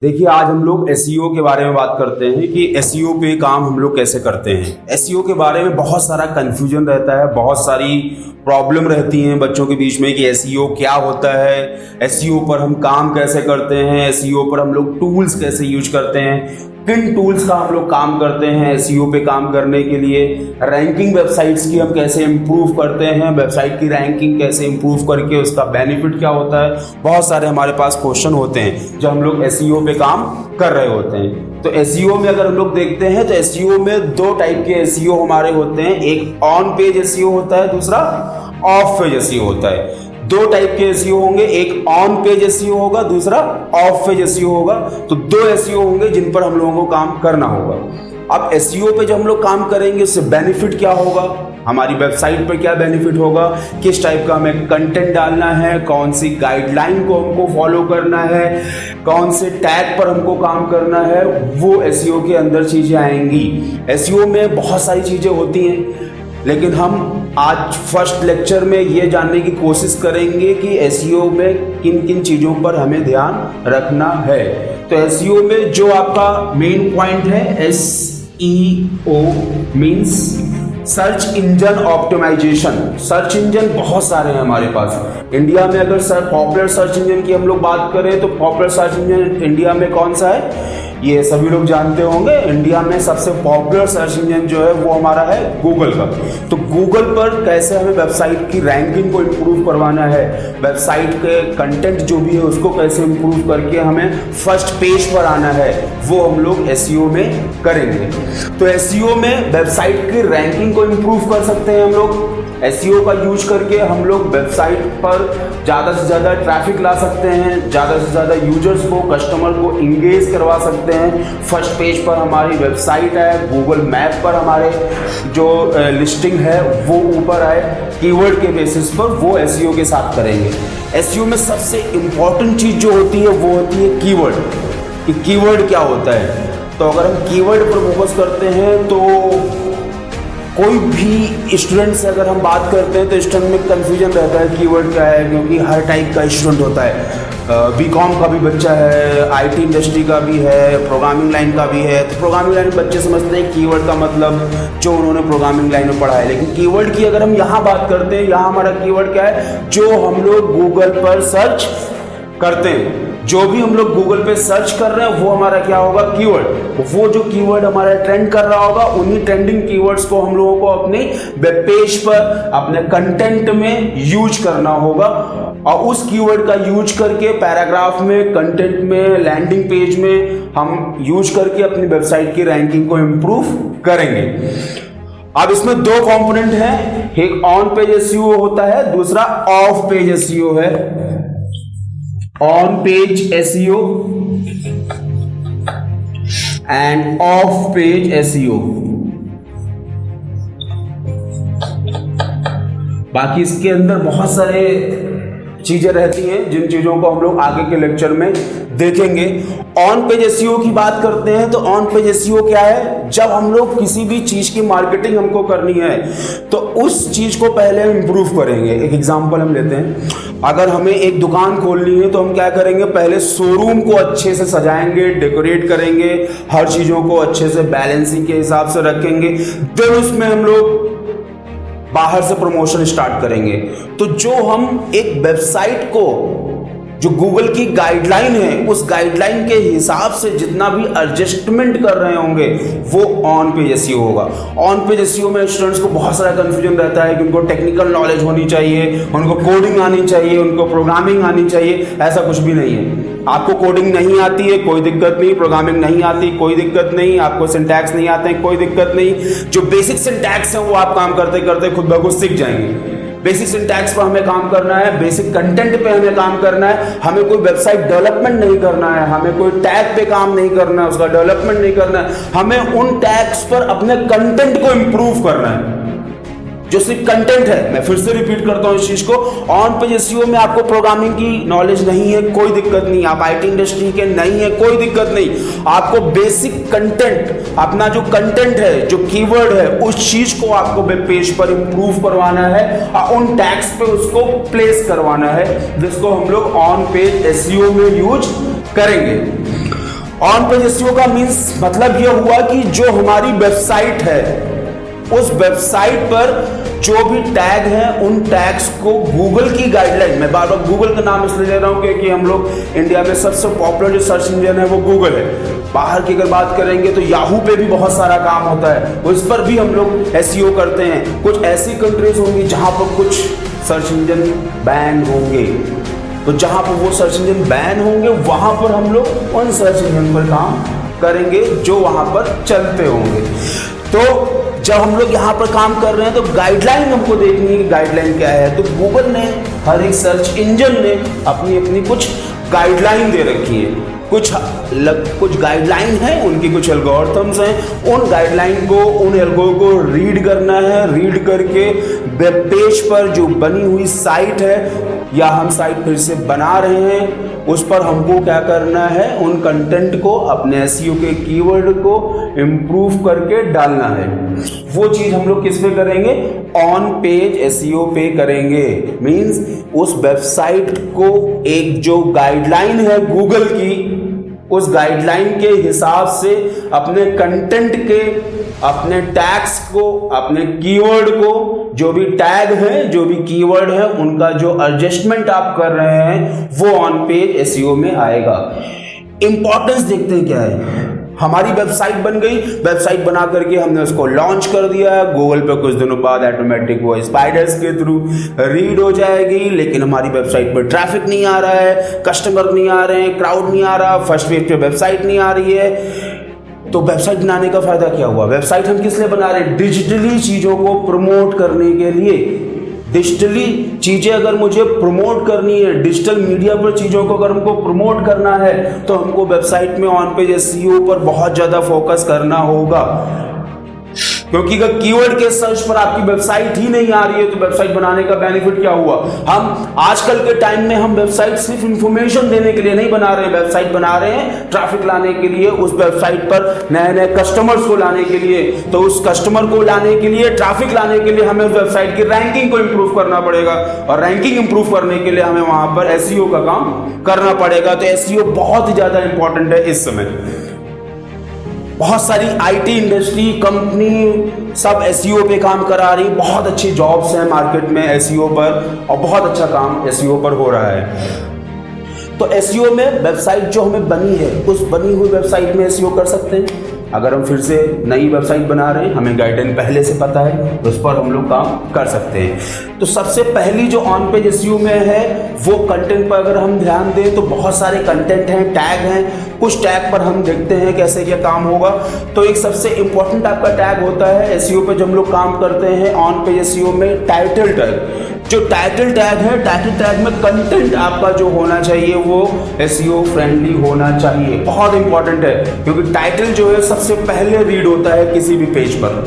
देखिए, आज हम लोग एसईओ के बारे में बात करते हैं कि एसईओ पे काम हम लोग कैसे करते हैं। एसईओ के बारे में बहुत सारा कंफ्यूजन रहता है, बहुत सारी प्रॉब्लम रहती हैं बच्चों के बीच में कि एसईओ क्या होता है, एसईओ पर हम काम कैसे करते हैं, एसईओ पर हम लोग टूल्स कैसे यूज करते हैं, किन टूल्स का हम लोग काम करते हैं एसईओ पे काम करने के लिए, रैंकिंग वेबसाइट्स की हम कैसे इम्प्रूव करते हैं, वेबसाइट की रैंकिंग कैसे इम्प्रूव करके उसका बेनिफिट क्या होता है। बहुत सारे हमारे पास क्वेश्चन होते हैं जब हम लोग एसईओ पे काम कर रहे होते हैं। तो एसईओ में अगर हम लोग देखते हैं तो एसईओ में दो टाइप के एसईओ हमारे होते हैं, एक ऑन पेज एसईओ होता है, दूसरा ऑफ पेज एसईओ होता है। दो टाइप के एसईओ होंगे, एक ऑन पेज एसईओ होगा, दूसरा ऑफ पेज एसईओ होगा। तो दो एसईओ होंगे जिन पर हम लोगों को काम करना होगा। अब एसईओ पे जब हम लोग काम करेंगे उससे बेनिफिट क्या होगा, हमारी वेबसाइट पर क्या बेनिफिट होगा, किस टाइप का हमें कंटेंट डालना है, कौन सी गाइडलाइन को हमको फॉलो करना है, कौन से टैग पर हमको काम करना है, वो एसईओ के अंदर चीजें आएंगी। एसईओ में बहुत सारी चीजें होती हैं, लेकिन हम आज फर्स्ट लेक्चर में ये जानने की कोशिश करेंगे कि एसईओ में किन किन चीज़ों पर हमें ध्यान रखना है। तो एसईओ में जो आपका मेन पॉइंट है, SEO means search engine optimization. Search engine बहुत सारे हैं हमारे पास इंडिया में। अगर पॉपुलर सर्च इंजन की हम लोग बात करें तो पॉपुलर सर्च इंजन इंडिया में कौन सा है, ये सभी लोग जानते होंगे। इंडिया में सबसे पॉपुलर सर्च इंजन जो है वो हमारा है गूगल का। तो गूगल पर कैसे हमें वेबसाइट की रैंकिंग को इम्प्रूव करवाना है, वेबसाइट के कंटेंट जो भी है उसको कैसे इम्प्रूव करके हमें फर्स्ट पेज पर आना है, वो हम लोग एसईओ में करेंगे। तो एसईओ में वेबसाइट की रैंकिंग को इम्प्रूव कर सकते हैं हम लोग। एसईओ का यूज करके हम लोग वेबसाइट पर ज़्यादा से ज़्यादा ट्रैफिक ला सकते हैं, ज़्यादा से ज़्यादा यूजर्स को, कस्टमर को इंगेज करवा सकते हैं। फर्स्ट पेज पर हमारी वेबसाइट है, गूगल मैप पर हमारे जो लिस्टिंग है वो ऊपर आए, कीवर्ड के बेसिस पर वो एसईओ के साथ करेंगे। एसईओ में सबसे इम्पॉर्टेंट चीज़ जो होती है वो होती है कीवर्ड, कि कीवर्ड क्या होता है। तो अगर हम कीवर्ड पर फोकस करते हैं तो कोई भी स्टूडेंट से अगर हम बात करते हैं तो स्टूडेंट में कंफ्यूजन रहता है कीवर्ड क्या है, क्योंकि हर टाइप का स्टूडेंट होता है। बीकॉम का भी बच्चा है, आईटी इंडस्ट्री का भी है, प्रोग्रामिंग लाइन का भी है। तो प्रोग्रामिंग लाइन बच्चे समझते हैं कीवर्ड का मतलब जो उन्होंने प्रोग्रामिंग लाइन में पढ़ा है, लेकिन कीवर्ड की अगर हम यहाँ बात करते हैं, यहाँ हमारा कीवर्ड क्या है, जो हम लोग गूगल पर सर्च करते हैं। जो भी हम लोग गूगल पे सर्च कर रहे हैं वो हमारा क्या होगा, कीवर्ड। वो जो कीवर्ड हमारा ट्रेंड कर रहा होगा, उन्हीं ट्रेंडिंग कीवर्ड्स को हम लोगों को अपने वेब पेज पर, अपने कंटेंट में यूज करना होगा। और उस कीवर्ड का यूज करके पैराग्राफ में, कंटेंट में, लैंडिंग पेज में हम यूज करके अपनी वेबसाइट की रैंकिंग को इम्प्रूव करेंगे। अब इसमें दो कंपोनेंट हैं, एक ऑन पेज एसईओ होता है, दूसरा ऑफ पेज एसईओ है। On page SEO end of page SEO. बाकी इसके अंदर बहुत सारे चीजें रहती हैं जिन चीजों को हम लोग आगे के लेक्चर में देखेंगे। ऑन पेज एसईओ की बात करते हैं तो ऑन पेज एसईओ क्या है, जब हम लोग किसी भी चीज की मार्केटिंग हमको करनी है तो उस चीज को पहले हम इम्प्रूव करेंगे। एक एग्जांपल हम लेते हैं, अगर हमें एक दुकान खोलनी है तो हम क्या करेंगे, पहले शोरूम को अच्छे से सजाएंगे, डेकोरेट करेंगे, हर चीजों को अच्छे से बैलेंसिंग के हिसाब से रखेंगे, देन उसमें हम लोग बाहर से प्रमोशन स्टार्ट करेंगे। तो जो हम एक वेबसाइट को, जो गूगल की गाइडलाइन है, उस गाइडलाइन के हिसाब से जितना भी एडजस्टमेंट कर रहे होंगे वो ऑन पेज एसईओ होगा। ऑन पेज एसईओ में स्टूडेंट्स को बहुत सारा कंफ्यूजन रहता है कि उनको टेक्निकल नॉलेज होनी चाहिए, उनको कोडिंग आनी चाहिए, उनको प्रोग्रामिंग आनी चाहिए। ऐसा कुछ भी नहीं है। आपको कोडिंग नहीं आती है कोई दिक्कत नहीं, प्रोग्रामिंग नहीं आती कोई दिक्कत नहीं, आपको सिंटैक्स नहीं आते हैं कोई दिक्कत नहीं। जो बेसिक सिंटैक्स है वो आप काम करते करते खुद ब खुद सीख जाएंगे। बेसिक सिंटैक्स पर हमें काम करना है, बेसिक कंटेंट पे हमें काम करना है। हमें कोई वेबसाइट डेवलपमेंट नहीं करना है, हमें कोई टैग पे काम नहीं करना है, उसका डेवलपमेंट नहीं करना है। हमें उन टैग्स पर अपने कंटेंट को इंप्रूव करना है, जो सिर्फ कंटेंट है। मैं फिर से रिपीट करता हूं इस चीज को, ऑन पेज एसईओ में आपको प्रोग्रामिंग की नॉलेज नहीं है कोई दिक्कत नहीं, आप आईटी इंडस्ट्री के नहीं है कोई दिक्कत नहीं। आपको बेसिक कंटेंट, अपना जो कंटेंट है, जो कीवर्ड है, उस चीज को आपको वेब पेज पर इंप्रूव करवाना है और उन टैग्स पे उसको प्लेस करवाना है, जिसको हम लोग ऑन पेज एसईओ में यूज करेंगे। ऑन पेज एसईओ का मीन्स मतलब यह हुआ कि जो हमारी वेबसाइट है, उस वेबसाइट पर जो भी टैग हैं उन टैग्स को गूगल की गाइडलाइन, मैं बार बार गूगल का नाम इसलिए ले रहा हूं क्योंकि हम लोग इंडिया में सबसे पॉपुलर जो सर्च इंजन है वो गूगल है। बाहर की अगर बात करेंगे तो याहू पे भी बहुत सारा काम होता है, उस पर भी हम लोग एसईओ करते हैं। कुछ ऐसी कंट्रीज होंगी जहां पर कुछ सर्च इंजन बैन होंगे, तो जहां पर वो सर्च इंजन बैन होंगे वहां पर हम लोग उन सर्च इंजन पर काम करेंगे जो वहां पर चलते होंगे। तो जब हम लोग यहाँ पर काम कर रहे हैं तो गाइडलाइन हमको देखनी है कि गाइडलाइन क्या है। तो गूगल ने, हर एक सर्च इंजन ने अपनी अपनी कुछ गाइडलाइन दे रखी है। कुछ गाइडलाइन है, उनकी कुछ एल्गोरिथम्स हैं। उन गाइडलाइन को, उन एल्गो को रीड करना है। रीड करके वेब पेज पर जो बनी हुई साइट है या हम साइट फिर से बना रहे हैं, उस पर हमको क्या करना है, उन कंटेंट को, अपने एसईओ के कीवर्ड को इम्प्रूव करके डालना है। वो चीज हम लोग किस पे करेंगे, ऑन पेज एसईओ पे करेंगे। मींस उस वेबसाइट को एक जो गाइडलाइन है गूगल की, उस गाइडलाइन के हिसाब से अपने कंटेंट के, अपने टैग्स को, अपने कीवर्ड को, जो भी टैग है, जो भी कीवर्ड है, उनका जो एडजस्टमेंट आप कर रहे हैं वो ऑन पेज एसईओ में आएगा। इंपॉर्टेंस देखते हैं क्या है। हमारी वेबसाइट बन गई, वेबसाइट बना करके हमने उसको लॉन्च कर दिया, गूगल पे कुछ दिनों बाद ऑटोमेटिक वो स्पाइडर्स के थ्रू रीड हो जाएगी, लेकिन हमारी वेबसाइट पर ट्रैफिक नहीं आ रहा है, कस्टमर नहीं आ रहे हैं, क्राउड नहीं आ रहा, फर्स्ट पेज पे वेबसाइट नहीं आ रही है। तो वेबसाइट बनाने का फायदा क्या हुआ? वेबसाइट हम किस लिए बना रहे हैं? डिजिटली चीजों को प्रमोट करने के लिए। डिजिटली चीजें अगर मुझे प्रमोट करनी है, डिजिटल मीडिया पर चीजों को अगर हमको प्रमोट करना है, तो हमको वेबसाइट में ऑन पेज एसईओ पर बहुत ज्यादा फोकस करना होगा। क्योंकि अगर कीवर्ड के सर्च पर आपकी वेबसाइट ही नहीं आ रही है तो वेबसाइट बनाने का बेनिफिट क्या हुआ? हम आजकल के टाइम में हम वेबसाइट सिर्फ इंफॉर्मेशन देने के लिए नहीं बना रहे हैं, वेबसाइट बना रहे हैं ट्रैफिक लाने के लिए, उस वेबसाइट पर नए नए कस्टमर्स को लाने के लिए। तो उस कस्टमर को लाने के लिए, ट्रैफिक लाने के लिए हमें उस वेबसाइट की रैंकिंग को इंप्रूव करना पड़ेगा, और रैंकिंग इंप्रूव करने के लिए हमें वहां पर एसईओ का काम करना पड़ेगा। तो एसईओ बहुत ही ज्यादा इंपॉर्टेंट है इस समय। बहुत सारी आईटी इंडस्ट्री, कंपनी सब एसईओ पे काम करा रही, बहुत अच्छी जॉब्स हैं मार्केट में एसईओ पर, और बहुत अच्छा काम एसईओ पर हो रहा है। तो एसईओ में वेबसाइट जो हमें बनी है, उस बनी हुई वेबसाइट में एसईओ कर सकते हैं। अगर हम फिर से नई वेबसाइट बना रहे हैं, हमें गाइडलाइन पहले से पता है, उस पर हम लोग काम कर सकते हैं। तो सबसे पहली जो ऑन पेज एसईओ में है वो कंटेंट पर अगर हम ध्यान दें तो बहुत सारे कंटेंट हैं, टैग हैं। कुछ टैग पर हम देखते हैं कैसे क्या काम होगा। तो एक सबसे इंपॉर्टेंट आपका टैग होता है एसईओ पे जब हम लोग काम करते हैं ऑन पेज एसईओ में, टाइटल टैग। जो टाइटल टैग है, टाइटल टैग में कंटेंट आपका जो होना चाहिए वो एसईओ फ्रेंडली होना चाहिए। बहुत इंपॉर्टेंट है, क्योंकि टाइटल जो है सबसे पहले रीड होता है किसी भी पेज पर।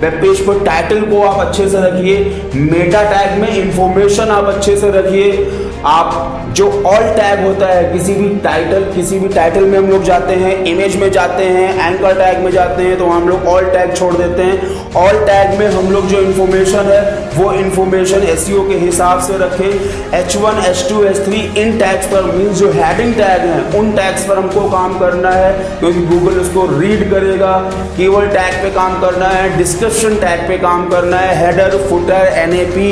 वेब पेज पर टाइटल को आप अच्छे से रखिए, मेटा टैग में इंफॉर्मेशन आप अच्छे से रखिए। आप जो ऑल टैग होता है किसी भी टाइटल में हम लोग जाते हैं, इमेज में जाते हैं, एंकर टैग में जाते हैं, तो हम लोग ऑल टैग छोड़ देते हैं। ऑल टैग में हम लोग जो इन्फॉर्मेशन है वो इन्फॉर्मेशन एसईओ के हिसाब से रखें। H1, H2, H3 इन टैग्स पर, मीन्स जो हेडिंग टैग हैं उन टैग्स पर हमको काम करना है, क्योंकि गूगल उसको रीड करेगा। कीवर्ड टैग पे काम करना है, डिस्क्रिप्शन टैग पे काम करना है, हेडर, फुटर, एनएपी,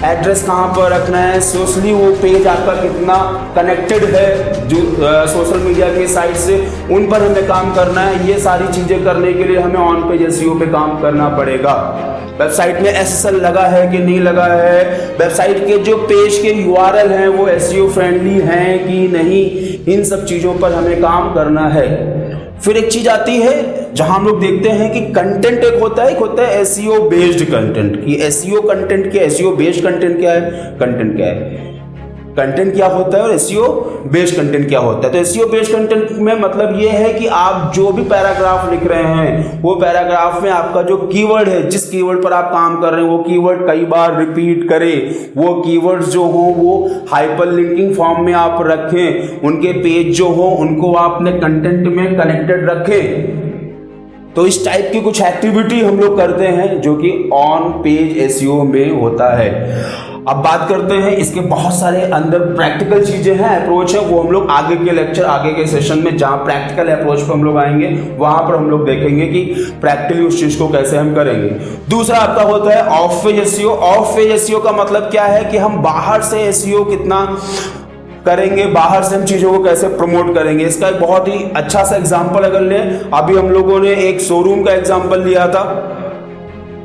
एड्रेस कहाँ पर रखना है, सोशली वो पेज आपका कितना कनेक्टेड है जो सोशल मीडिया की साइट से, उन पर हमें काम करना है। ये सारी चीजें करने के लिए हमें ऑन पेज एसईओ पे काम करना पड़ेगा। वेबसाइट में एसएसएल लगा है कि नहीं लगा है, वेबसाइट के जो पेज के यूआरएल हैं वो एसईओ फ्रेंडली हैं कि नहीं, इन सब चीजों पर हमें काम करना है। फिर एक चीज आती है जहां हम लोग देखते हैं कि कंटेंट एक होता है एसईओ बेस्ड कंटेंट। कि एसईओ कंटेंट क्या, एसईओ बेस्ड कंटेंट क्या है, कंटेंट क्या है, कंटेंट क्या होता है और एसईओ बेस्ड कंटेंट क्या होता है। तो एसईओ बेस्ड कंटेंट में मतलब ये है कि आप जो भी पैराग्राफ लिख रहे हैं वो पैराग्राफ में आपका जो कीवर्ड है, जिस कीवर्ड पर आप काम कर रहे हैं वो कीवर्ड कई बार रिपीट करें। वो कीवर्ड्स जो हो वो हाइपर लिंकिंग फॉर्म में आप रखें, उनके पेज जो हो उनको आप अपने कंटेंट में कनेक्टेड रखें। तो इस टाइप की कुछ एक्टिविटी हम लोग करते हैं जो कि ऑन पेज एसईओ में होता है। अब बात करते हैं इसके बहुत सारे अंदर प्रैक्टिकल चीजें हैं, अप्रोच है, वो हम लोग आगे के लेक्चर, आगे के सेशन में जहां प्रैक्टिकल अप्रोच पर हम लोग आएंगे वहां पर हम लोग देखेंगे कि प्रैक्टिकली उस चीज को कैसे हम करेंगे। दूसरा आपका होता है of page SEO. Of page SEO का मतलब क्या है कि हम बाहर से एसईओ कितना करेंगे, बाहर से हम चीजों को कैसे प्रमोट करेंगे। इसका एक बहुत ही अच्छा सा एग्जांपल अगर लें, अभी हम लोगों ने एक शोरूम का एग्जांपल लिया था,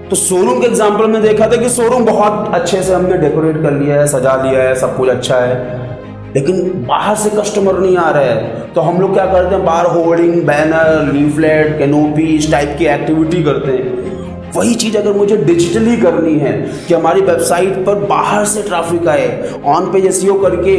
तो शोरूम के एग्जांपल में देखा था कि शोरूम बहुत अच्छे से हमने डेकोरेट कर लिया है, सजा लिया है, सब कुछ अच्छा है, लेकिन बाहर से कस्टमर नहीं आ रहे हैं। तो हम लोग क्या करते हैं, बाहर होर्डिंग, बैनर, लीफलेट, कैनोपी, इस टाइप की एक्टिविटी करते हैं। वही चीज अगर मुझे डिजिटली करनी है कि हमारी वेबसाइट पर बाहर से ट्रैफिक आए, ऑन पेज एसईओ करके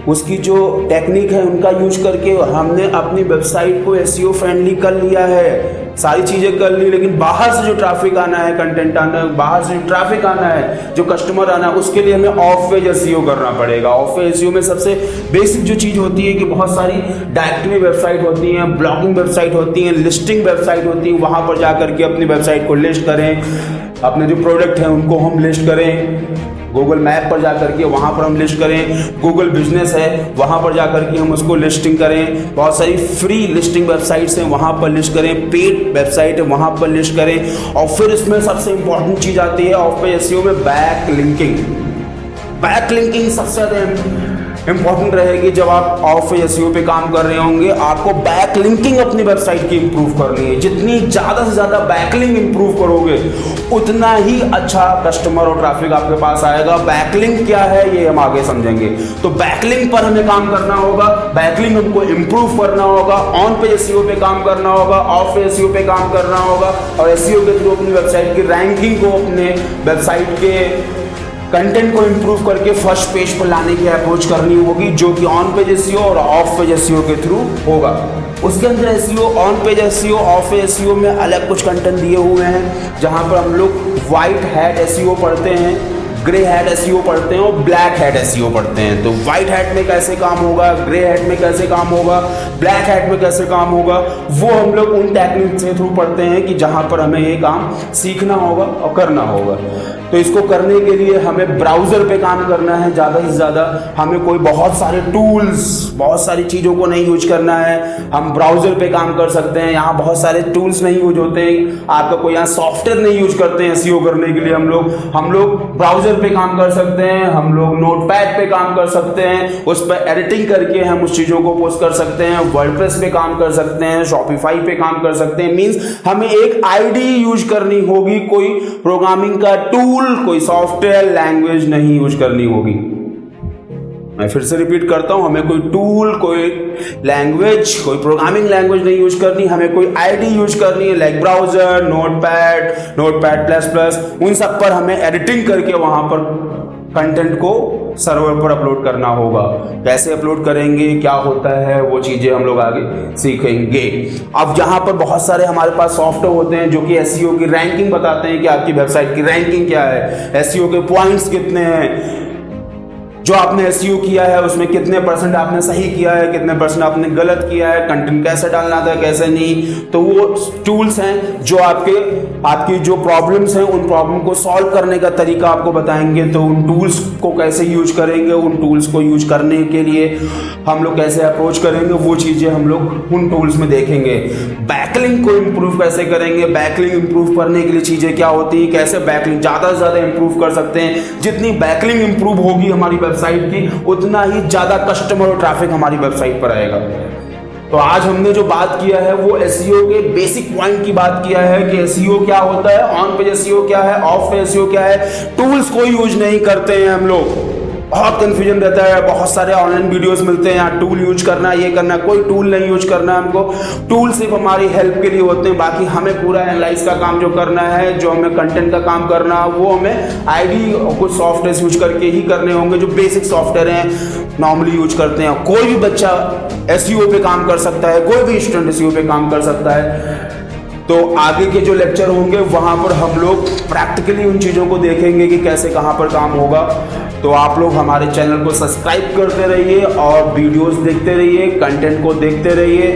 उसकी जो टेक्निक है उनका यूज करके हमने अपनी वेबसाइट को एसईओ फ्रेंडली कर लिया है, सारी चीजें कर ली, लेकिन बाहर से जो ट्रैफिक आना है, कंटेंट आना है, बाहर से ट्रैफिक आना है, जो कस्टमर आना है, उसके लिए हमें ऑफ पेज एसईओ करना पड़ेगा। ऑफ पेज एसईओ में सबसे बेसिक जो चीज होती है कि बहुत सारी डायरेक्टरी वेबसाइट होती हैं, ब्लॉगिंग वेबसाइट होती हैं, लिस्टिंग वेबसाइट होती है, वहां पर जाकर के अपनी वेबसाइट को लिस्ट करें, अपने जो प्रोडक्ट है उनको हम लिस्ट करें, गूगल मैप पर जाकर के वहाँ पर हम लिस्ट करें, गूगल बिजनेस है वहाँ पर जाकर के हम उसको लिस्टिंग करें, बहुत सारी फ्री लिस्टिंग वेबसाइट्स हैं वहाँ पर लिस्ट करें, पेड वेबसाइट है वहाँ पर लिस्ट करें। और फिर इसमें सबसे इंपॉर्टेंट चीज़ आती है ऑफ पेज एसईओ में बैक लिंकिंग। बैक लिंकिंग सबसे ज़्यादा इंपॉर्टेंट रहेगी। जब आप ऑफ पेज एसईओ पे काम कर रहे होंगे, आपको बैक लिंकिंग अपनी वेबसाइट की इंप्रूव करनी है। जितनी ज़्यादा से ज़्यादा बैकलिंक इंप्रूव करोगे उतना ही अच्छा कस्टमर और ट्रैफिक आपके पास आएगा। बैकलिंक क्या है ये हम आगे समझेंगे। तो बैकलिंक पर हमें काम करना होगा, बैकलिंक हमको इंप्रूव करना होगा, ऑन पेज एसईओ पे काम करना होगा, ऑफ पेज एसईओ पे काम करना होगा, और एसईओ के थ्रू अपनी वेबसाइट की रैंकिंग को, अपने वेबसाइट के कंटेंट को इंप्रूव करके फर्स्ट पेज पर लाने की अप्रोच करनी होगी, जो कि ऑन पेज एसईओ और ऑफ पेज एसईओ के थ्रू होगा। उसके अंदर SEO, on page SEO, of page SEO में अलग कुछ कंटेंट दिए हुए हैं, जहां पर हम लोग व्हाइट हैट एसईओ पढ़ते हैं, ग्रे हैट एसईओ पढ़ते हैं और ब्लैक हैट एसईओ पढ़ते हैं। तो व्हाइट हैट में कैसे काम होगा, ग्रे हैट में कैसे काम होगा, ब्लैक हैट में कैसे काम होगा, वो हम लोग उन टेक्निक से थ्रू पढ़ते हैं कि जहां पर हमें ये काम सीखना होगा और करना होगा। तो इसको करने के लिए हमें ब्राउजर पे काम करना है ज़्यादा से ज़्यादा। हमें कोई बहुत सारे टूल्स, बहुत सारी चीज़ों को नहीं यूज करना है, हम ब्राउजर पे काम कर सकते हैं। यहाँ बहुत सारे टूल्स नहीं यूज होते हैं, आपका कोई यहाँ सॉफ्टवेयर नहीं यूज करते हैं एसईओ करने के लिए। हम लोग ब्राउजर पे काम कर सकते हैं, हम लोग नोटपैड पे काम कर सकते हैं, उस पर एडिटिंग करके हम उस चीज़ों को पोस्ट कर सकते हैं, वर्डप्रेस पे काम कर सकते हैं, शॉपिफाई पे काम कर सकते हैं। मीन्स हमें एक आईडी यूज करनी होगी, कोई प्रोग्रामिंग का टूल, कोई सॉफ्टवेयर लैंग्वेज नहीं यूज करनी होगी। मैं फिर से रिपीट करता हूं, हमें कोई टूल, कोई लैंग्वेज, कोई प्रोग्रामिंग लैंग्वेज नहीं यूज करनी, हमें कोई आईडी यूज करनी है, like browser, notepad, notepad plus plus, उन सब पर हमें एडिटिंग करके वहां पर कंटेंट को सर्वर पर अपलोड करना होगा। कैसे अपलोड करेंगे, क्या होता है, वो चीजें हम लोग आगे सीखेंगे। अब यहाँ पर बहुत सारे हमारे पास सॉफ्टवेयर होते हैं जो कि एसईओ की रैंकिंग बताते हैं कि आपकी वेबसाइट की रैंकिंग क्या है, एसईओ के पॉइंट्स कितने हैं, जो आपने एसईओ किया है उसमें कितने परसेंट आपने सही किया है, कितने परसेंट आपने गलत किया है, कंटेंट कैसे डालना था, कैसे नहीं। तो वो टूल्स हैं जो आपकी जो प्रॉब्लम्स हैं उन प्रॉब्लम को सॉल्व करने का तरीका आपको बताएंगे। तो उन टूल्स को कैसे यूज करेंगे, उन टूल्स को यूज करने के लिए हम लोग कैसे अप्रोच करेंगे, वो चीजें हम लोग उन टूल्स में देखेंगे। बैकलिंक को इंप्रूव कैसे करेंगे, बैकलिंक इंप्रूव करने के लिए चीजें क्या होती है, कैसे बैकलिंक ज्यादा से ज्यादा इंप्रूव कर सकते हैं। जितनी बैकलिंक इंप्रूव होगी हमारी वेबसाइट की, उतना ही ज्यादा कस्टमर और ट्रैफिक हमारी वेबसाइट पर आएगा। तो आज हमने जो बात किया है वो एसईओ के बेसिक पॉइंट की बात किया है कि एसईओ क्या होता है, ऑन पेज एसईओ क्या है, ऑफ पेज एसईओ क्या है। टूल्स को यूज नहीं करते हैं हम लोग, बहुत कंफ्यूजन रहता है, बहुत सारे ऑनलाइन वीडियोस मिलते हैं, यहाँ टूल यूज करना, ये करना, कोई टूल नहीं यूज करना है हमको। टूल सिर्फ हमारी हेल्प के लिए होते हैं, बाकी हमें पूरा एनालाइज का काम जो करना है, जो हमें कंटेंट का काम करना है, वो हमें आईडी और कुछ सॉफ्टवेयर यूज करके ही करने होंगे, जो बेसिक सॉफ्टवेयर हैं नॉर्मली यूज करते हैं। कोई भी बच्चा एसईओ पे काम कर सकता है, कोई भी स्टूडेंट एसईओ पे काम कर सकता है। तो आगे के जो लेक्चर होंगे वहां पर हम लोग प्रैक्टिकली उन चीज़ों को देखेंगे कि कैसे कहां पर काम होगा। तो आप लोग हमारे चैनल को सब्सक्राइब करते रहिए और वीडियोस देखते रहिए, कंटेंट को देखते रहिए।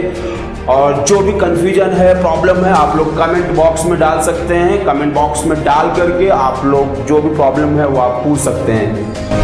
और जो भी कंफ्यूजन है, प्रॉब्लम है, आप लोग कमेंट बॉक्स में डाल सकते हैं। कमेंट बॉक्स में डाल करके आप लोग जो भी प्रॉब्लम है वो आप पूछ सकते हैं।